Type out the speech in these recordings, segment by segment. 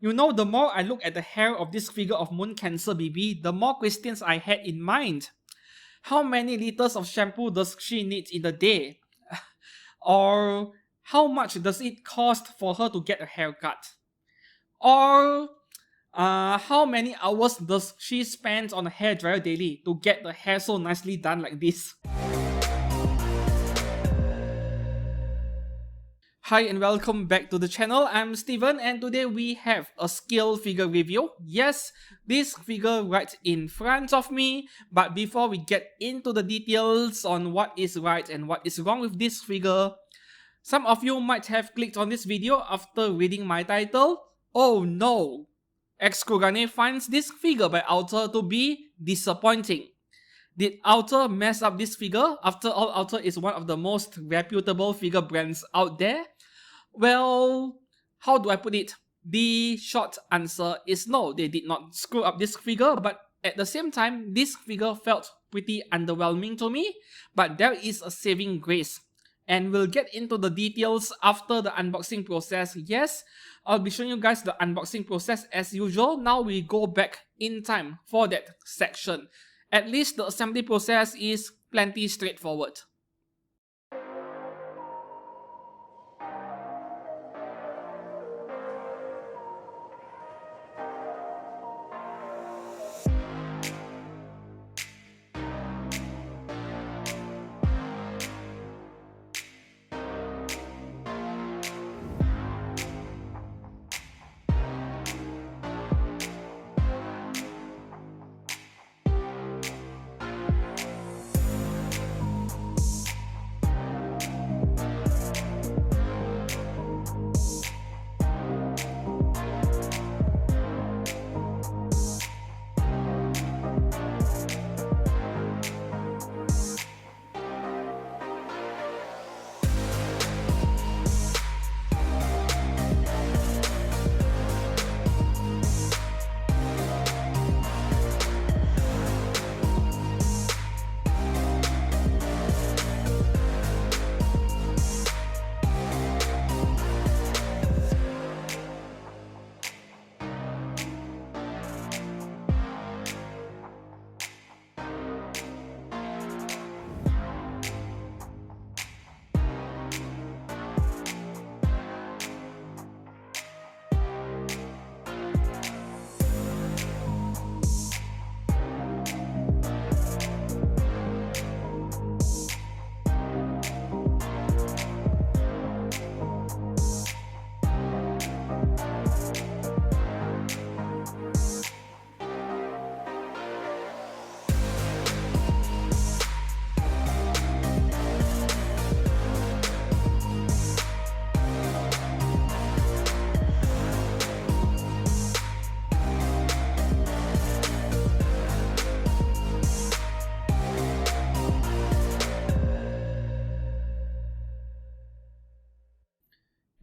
You know, the more I look at the hair of this figure of Mooncancer BB, the more questions I had in mind. How many liters of shampoo does she need in a day? Or how much does it cost for her to get a haircut? Or how many hours does she spend on a hairdryer daily to get the hair so nicely done like this? Hi and welcome back to the channel. I'm Steven and today we have a scale figure review. Yes, this figure right in front of me, but before we get into the details on what is right and what is wrong with this figure, some of you might have clicked on this video after reading my title. Oh no! X-Kurane finds this figure by Outer to be disappointing. Did Outer mess up this figure? After all, Outer is one of the most reputable figure brands out there. Well, how do I put it? The short answer is no, they did not screw up this figure, but at the same time, this figure felt pretty underwhelming to me, but there is a saving grace. And we'll get into the details after the unboxing process. Yes, I'll be showing you guys the unboxing process as usual. Now we go back in time for that section. At least the assembly process is plenty straightforward.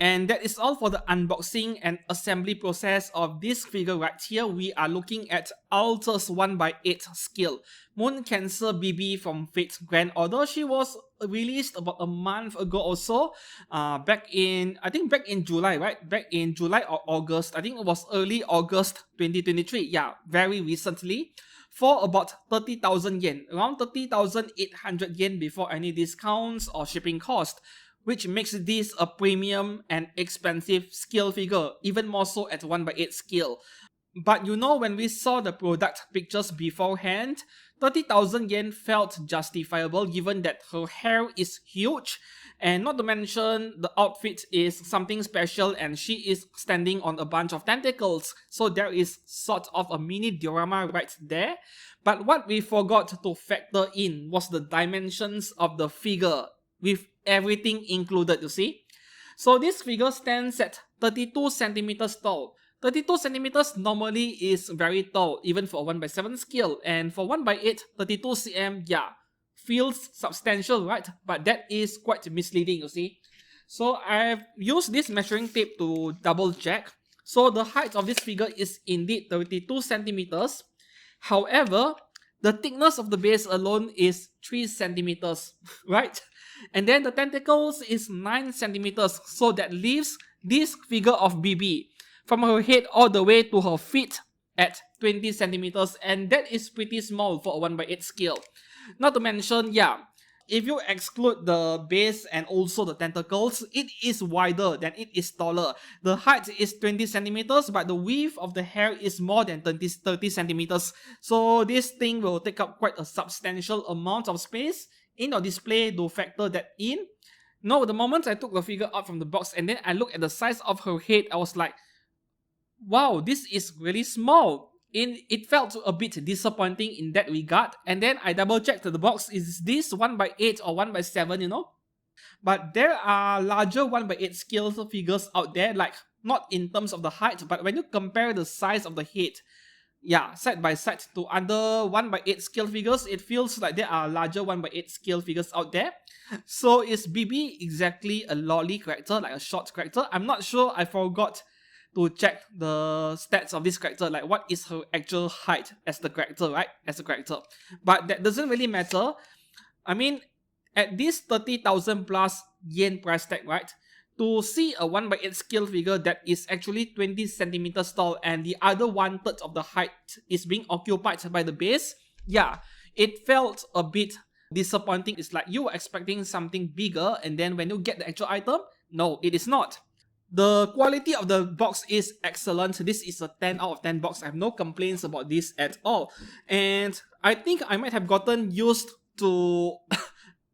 And that is all for the unboxing and assembly process of this figure right here. We are looking at Ultra's 1/8 scale. Mooncancer BB from Fate's Grand Order. She was released about a month ago or so. Back in July, right? Back in July or August. I think it was early August 2023. Yeah, very recently. For about 30,000 yen. Around 30,800 yen before any discounts or shipping cost, which makes this a premium and expensive scale figure, even more so at 1/8 scale. But you know, when we saw the product pictures beforehand, 30,000 yen felt justifiable given that her hair is huge, and not to mention the outfit is something special and she is standing on a bunch of tentacles, so there is sort of a mini diorama right there. But what we forgot to factor in was the dimensions of the figure, with everything included, you see. So this figure stands at 32 centimeters tall. 32 centimeters normally is very tall, even for a 1/7 scale, and for 1/8, 32 cm, yeah, feels substantial, right? But that is quite misleading, you see. So I've used this measuring tape to double check. So the height of this figure is indeed 32 centimeters. However, the thickness of the base alone is 3 centimeters, right? And then the tentacles is 9 centimeters, so that leaves this figure of BB from her head all the way to her feet at 20 centimeters, and that is pretty small for a 1/8 scale. Not to mention, yeah, if you exclude the base and also the tentacles, it is wider than it is taller. The height is 20 centimeters, but the width of the hair is more than 30 centimeters. So this thing will take up quite a substantial amount of space in your display to factor that in. No, the moment I took the figure out from the box and then I looked at the size of her head, I was like, wow, this is really small. It felt a bit disappointing in that regard. And then I double checked the box, is this 1/8 or 1/7, But there are larger 1/8 scale figures out there, like not in terms of the height, but when you compare the size of the head, yeah, side by side to other 1/8 scale figures, it feels like there are larger 1/8 scale figures out there. So is BB exactly a lolly character, like a short character? I'm not sure, I forgot to check the stats of this character, like what is her actual height as the character, right? As a character. But that doesn't really matter. I mean, at this 30,000 plus yen price tag, right? To see a 1/8 scale figure that is actually 20 centimeters tall and the other 1/3 of the height is being occupied by the base, yeah, it felt a bit disappointing. It's like you were expecting something bigger, and then when you get the actual item, no, it is not. The quality of the box is excellent. This is a 10 out of 10 box. I have no complaints about this at all. And I think I might have gotten used to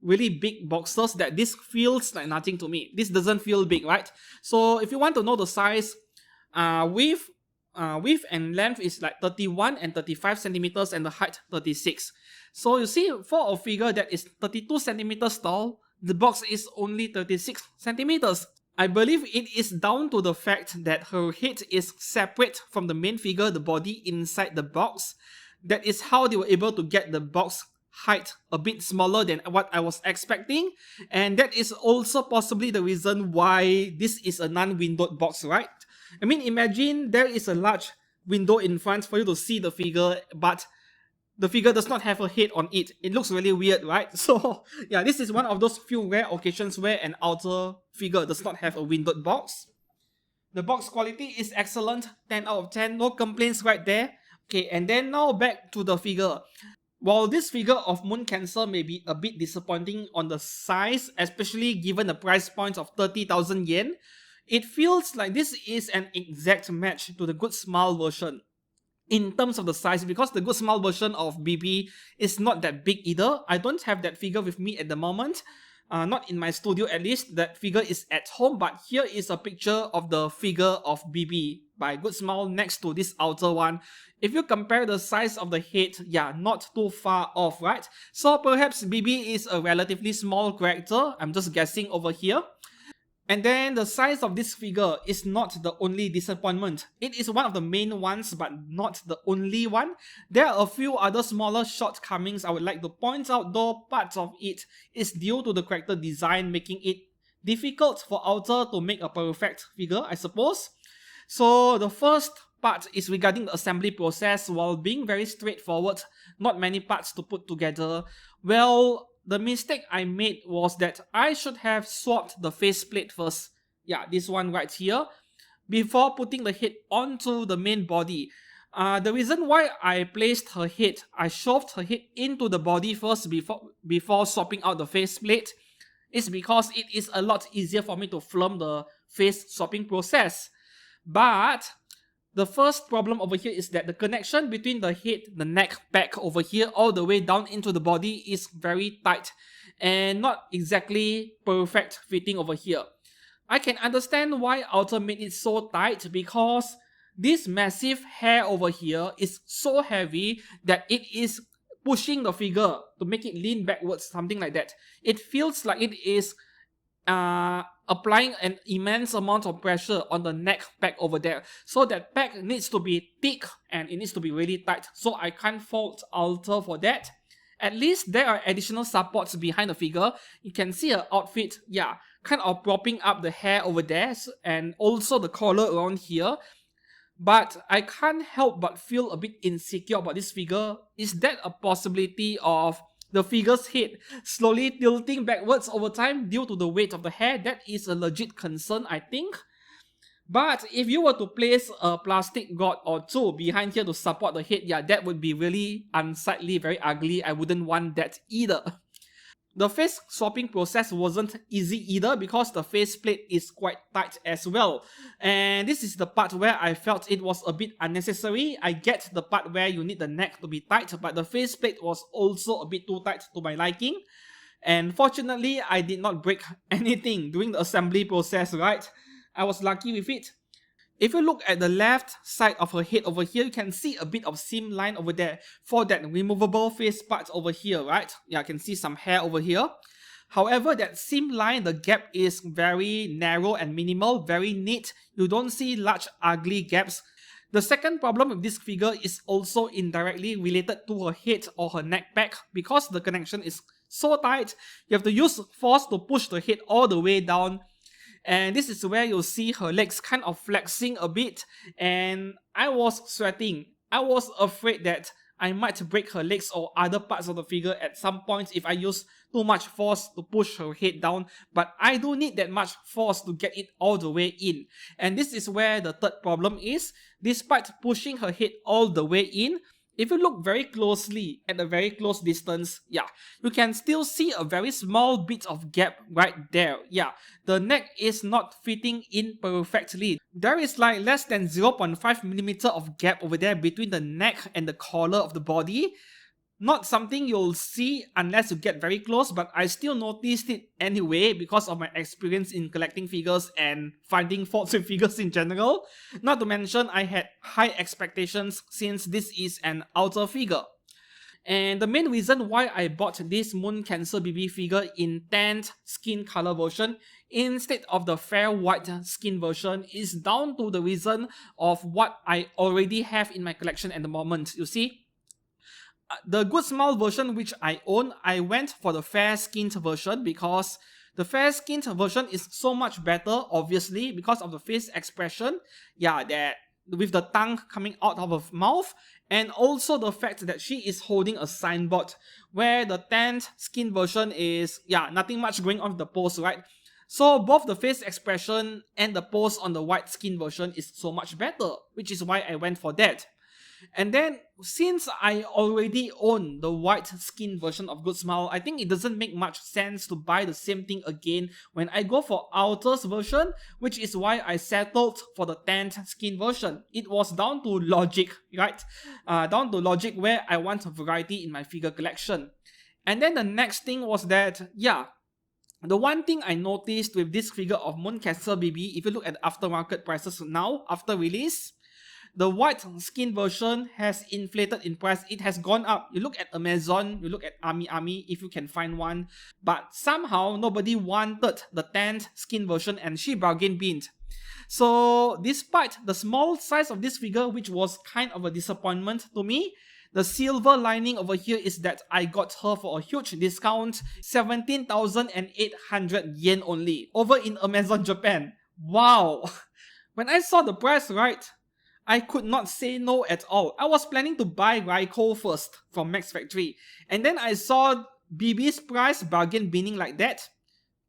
really big boxes that this feels like nothing to me. This doesn't feel big, right? So if you want to know the size, width and length is like 31 and 35 centimeters and the height 36. So you see, for a figure that is 32 centimeters tall, the box is only 36 centimeters. I believe it is down to the fact that her head is separate from the main figure, the body inside the box. That is how they were able to get the box height a bit smaller than what I was expecting. And that is also possibly the reason why this is a non-windowed box, right? I mean, imagine there is a large window in front for you to see the figure, but the figure does not have a head on it. It looks really weird, right? So yeah, this is one of those few rare occasions where an outer figure does not have a windowed box. The box quality is excellent, 10 out of 10, no complaints right there. Okay, and then now back to the figure. While this figure of Mooncancer may be a bit disappointing on the size, especially given the price point of 30,000 yen, it feels like this is an exact match to the Good Smile version in terms of the size, because the Good Smile version of BB is not that big either. I don't have that figure with me at the moment. Not in my studio at least. That figure is at home, but here is a picture of the figure of BB by Good Smile next to this outer one. If you compare the size of the head, yeah, not too far off, right? So perhaps BB is a relatively small character. I'm just guessing over here. And then the size of this figure is not the only disappointment. It is one of the main ones, but not the only one. There are a few other smaller shortcomings I would like to point out, though part of it is due to the character design, making it difficult for Outer to make a perfect figure, I suppose. So the first part is regarding the assembly process. While being very straightforward, not many parts to put together, well, the mistake I made was that I should have swapped the faceplate first. Yeah, this one right here, before putting the head onto the main body. The reason why I placed her head, I shoved her head into the body first before swapping out the faceplate, is because it is a lot easier for me to film the face swapping process. But the first problem over here is that the connection between the head, the neck, back over here, all the way down into the body is very tight and not exactly perfect fitting over here. I can understand why Outer made it so tight, because this massive hair over here is so heavy that it is pushing the figure to make it lean backwards, something like that. It feels like it is applying an immense amount of pressure on the neck pack over there. So that pack needs to be thick and it needs to be really tight. So I can't fault Alter for that. At least there are additional supports behind the figure. You can see her outfit, yeah, kind of propping up the hair over there and also the collar around here. But I can't help but feel a bit insecure about this figure. Is that a possibility of the figure's head slowly tilting backwards over time due to the weight of the hair? That is a legit concern, I think. But if you were to place a plastic god or two behind here to support the head, yeah, that would be really unsightly, very ugly. I wouldn't want that either. The face swapping process wasn't easy either because the faceplate is quite tight as well. And this is the part where I felt it was a bit unnecessary. I get the part where you need the neck to be tight, but the faceplate was also a bit too tight to my liking. And fortunately, I did not break anything during the assembly process, right? I was lucky with it. If you look at the left side of her head over here, you can see a bit of seam line over there for that removable face part over here, right? Yeah, I can see some hair over here. However, that seam line, the gap is very narrow and minimal, very neat. You don't see large ugly gaps. The second problem with this figure is also indirectly related to her head or her neck back because the connection is so tight. You have to use force to push the head all the way down, and this is where you'll see her legs kind of flexing a bit, and I was sweating. I was afraid that I might break her legs or other parts of the figure at some point if I use too much force to push her head down, but I don't need that much force to get it all the way in. And this is where the third problem is. Despite pushing her head all the way in, if you look very closely at a very close distance, yeah, you can still see a very small bit of gap right there. Yeah, the neck is not fitting in perfectly. There is like less than 0.5mm of gap over there between the neck and the collar of the body. Not something you'll see unless you get very close, but I still noticed it anyway because of my experience in collecting figures and finding faults with figures in general. Not to mention, I had high expectations since this is an outer figure. And the main reason why I bought this Mooncancer BB figure in tanned skin color version instead of the fair white skin version is down to the reason of what I already have in my collection at the moment. You see, the Good Smile version which I own, I went for the fair skinned version because the fair skinned version is so much better, obviously, because of the face expression. Yeah, that with the tongue coming out of her mouth, and also the fact that she is holding a signboard, where the tanned skin version is, yeah, nothing much going on with the pose, right? So both the face expression and the pose on the white skin version is so much better, which is why I went for that. And then, since I already own the white skin version of Good Smile, I think it doesn't make much sense to buy the same thing again when I go for Outer's version, which is why I settled for the tanned skin version. It was down to logic, right? Down to logic where I want variety in my figure collection. And then the next thing was that, yeah, the one thing I noticed with this figure of Mooncancer BB, if you look at aftermarket prices now, after release, the white skin version has inflated in price. It has gone up. You look at Amazon, you look at Ami, if you can find one. But somehow, nobody wanted the tanned skin version and she bargain binned. So, despite the small size of this figure, which was kind of a disappointment to me, the silver lining over here is that I got her for a huge discount, 17,800 yen only, over in Amazon Japan. Wow! When I saw the price, right, I could not say no at all. I was planning to buy Raiko first from Max Factory, and then I saw BB's price bargain binning like that.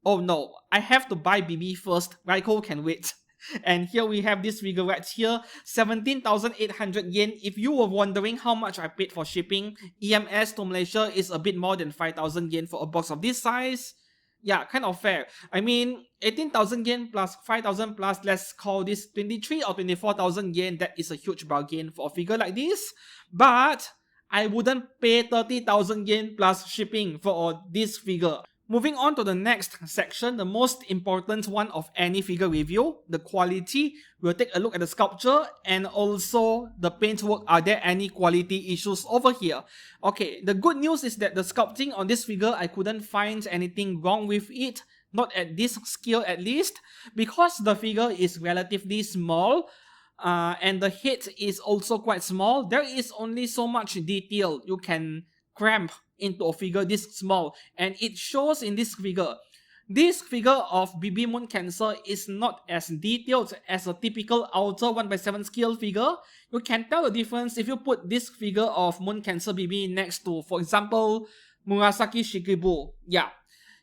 Oh no, I have to buy BB first. Raiko can wait. And here we have this figure right here, 17,800 yen. If you were wondering how much I paid for shipping, EMS to Malaysia is a bit more than 5,000 yen for a box of this size. Yeah, kind of fair. I mean, 18,000 yen plus 5,000 plus, let's call this 23 or 24,000 yen. That is a huge bargain for a figure like this. But I wouldn't pay 30,000 yen plus shipping for this figure. Moving on to the next section, the most important one of any figure review, the quality. We'll take a look at the sculpture and also the paintwork. Are there any quality issues over here? Okay, the good news is that the sculpting on this figure, I couldn't find anything wrong with it. Not at this scale at least, because the figure is relatively small. And the head is also quite small. There is only so much detail you can cramp into a figure this small, and it shows in this figure. This figure of BB Mooncancer is not as detailed as a typical outer 1/7 scale figure. You can tell the difference if you put this figure of Mooncancer BB next to, for example, Murasaki Shikibu. Yeah,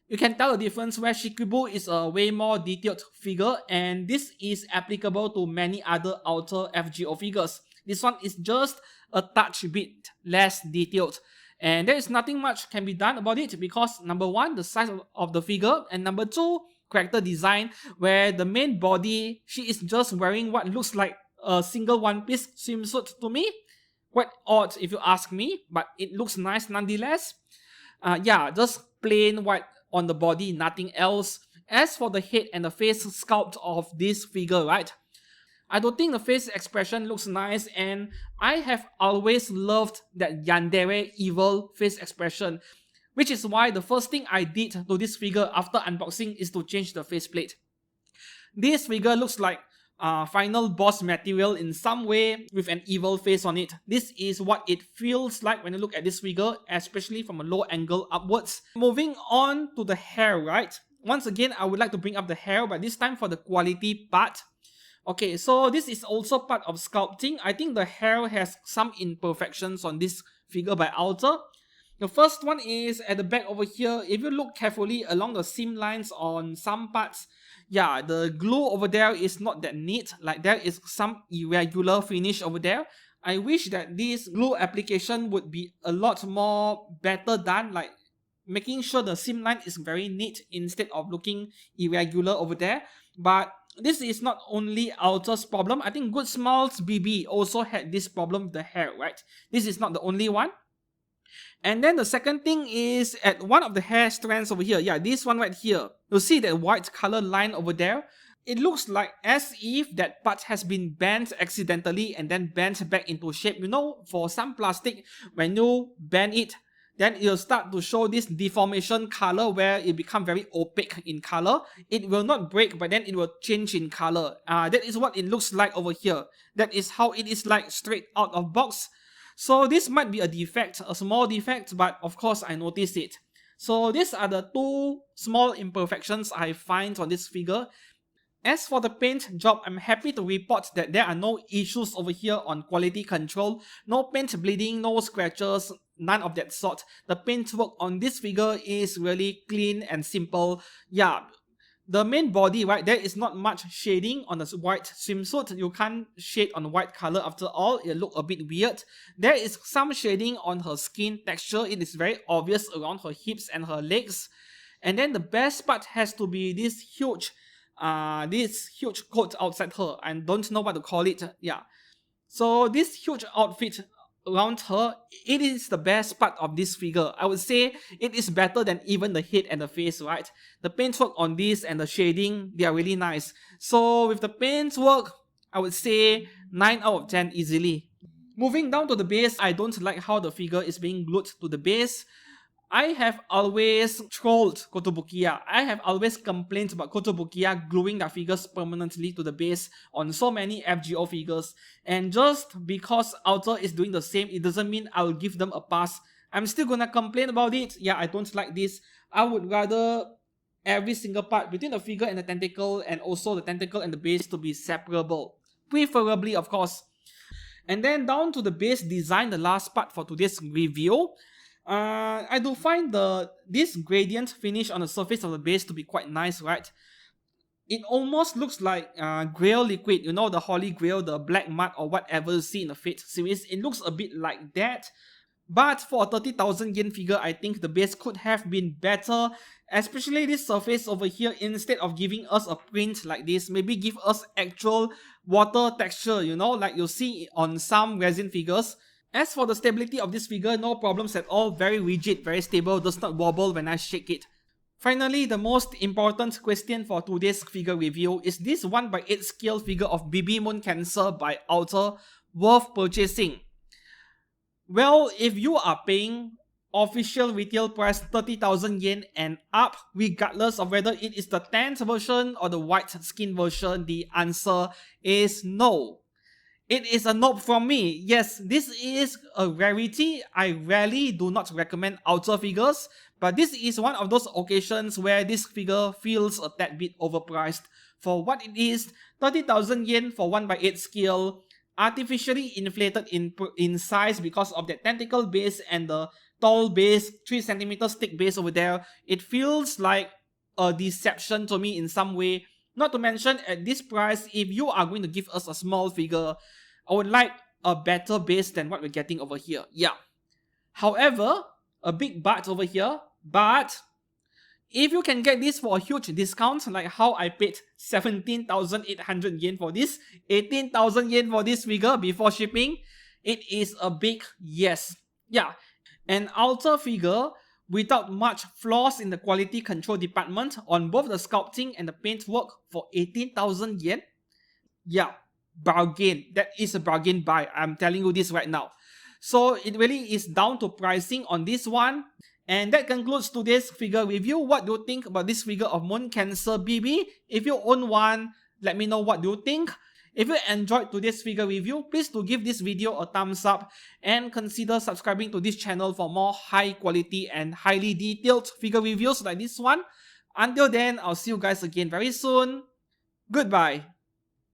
You can tell the difference where Shikibu is a way more detailed figure, and this is applicable to many other outer FGO figures. This one is just a touch bit less detailed, and there is nothing much can be done about it because number one, the size of the figure, and number two, character design, where the main body, she is just wearing what looks like a single one piece swimsuit to me. Quite odd if you ask me, but it looks nice nonetheless. Yeah, just plain white on the body, nothing else. As for the head and the face sculpt of this figure, right? I don't think the face expression looks nice, and I have always loved that yandere evil face expression, which is why the first thing I did to this figure after unboxing is to change the faceplate. This figure looks like final boss material in some way with an evil face on it. This is what it feels like when you look at this figure, especially from a low angle upwards. Moving on to the hair, right? Once again, I would like to bring up the hair, but this time for the quality part. Okay, so this is also part of sculpting. I think the hair has some imperfections on this figure by Alter. The first one is at the back over here. If you look carefully along the seam lines on some parts, yeah, the glue over there is not that neat. Like there is some irregular finish over there. I wish that this glue application would be a lot more better done, like making sure the seam line is very neat instead of looking irregular over there. But this is not only Alter's problem. I think Good Smiles BB also had this problem with the hair, right? This is not the only one. And then the second thing is at one of the hair strands over here. Yeah, this one right here. You'll see that white color line over there. It looks like as if that part has been bent accidentally and then bent back into shape. You know, for some plastic, when you bend it, then it'll start to show this deformation color where it becomes very opaque in color. It will not break, but then it will change in color. That is what it looks like over here. That is how it is like straight out of box. So this might be a defect, a small defect, but of course I noticed it. So these are the two small imperfections I find on this figure. As for the paint job, I'm happy to report that there are no issues over here on quality control. No paint bleeding, no scratches, none of that sort. The paintwork on this figure is really clean and simple. Yeah, the main body, right, there is not much shading on the white swimsuit. You can't shade on white color after all. It look a bit weird. There is some shading on her skin texture. It is very obvious around her hips and her legs. And then the best part has to be this huge coat outside her. I don't know what to call it. Yeah. So this huge outfit around her, it is the best part of this figure. I would say it is better than even the head and the face, right? The paintwork on this and the shading, they are really nice. So with the paintwork, I would say 9 out of 10 easily. Moving down to the base, I don't like how the figure is being glued to the base. I have always trolled Kotobukiya. I have always complained about Kotobukiya gluing their figures permanently to the base on so many FGO figures. And just because Alter is doing the same, it doesn't mean I'll give them a pass. I'm still gonna complain about it. Yeah, I don't like this. I would rather every single part between the figure and the tentacle, and also the tentacle and the base, to be separable. Preferably, of course. And then down to the base design, the last part for today's review. I do find this gradient finish on the surface of the base to be quite nice, right? It almost looks like Grail liquid, you know, the Holy Grail, the black mud or whatever you see in the Fate series. It looks a bit like that. But for a 30,000 yen figure, I think the base could have been better. Especially this surface over here, instead of giving us a print like this, maybe give us actual water texture, you know, like you see on some resin figures. As for the stability of this figure, no problems at all. Very rigid, very stable, does not wobble when I shake it. Finally, the most important question for today's figure review is this 1/8 scale figure of BB Mooncancer by Alter worth purchasing? Well, if you are paying official retail price 30,000 yen and up, regardless of whether it is the 10th version or the white skin version, the answer is no. It is a nope from me. Yes, this is a rarity. I rarely do not recommend Alter figures, but this is one of those occasions where this figure feels a tad bit overpriced. For what it is, 30,000 yen for 1/8 scale, artificially inflated in size because of the tentacle base and the tall base, 3cm thick base over there. It feels like a deception to me in some way. Not to mention, at this price, if you are going to give us a small figure, I would like a better base than what we're getting over here. Yeah. However, a big but over here, but if you can get this for a huge discount, like how I paid 17,800 yen for this, 18,000 yen for this figure before shipping, it is a big yes. Yeah, an altar figure without much flaws in the quality control department on both the sculpting and the paintwork for 18,000 yen. Yeah, bargain. That is a bargain buy. I'm telling you this right now. So it really is down to pricing on this one. And that concludes today's figure review. What do you think about this figure of Mooncancer BB? If you own one, let me know what do you think. If you enjoyed today's figure review, please do give this video a thumbs up and consider subscribing to this channel for more high quality and highly detailed figure reviews like this one. Until then, I'll see you guys again very soon. Goodbye.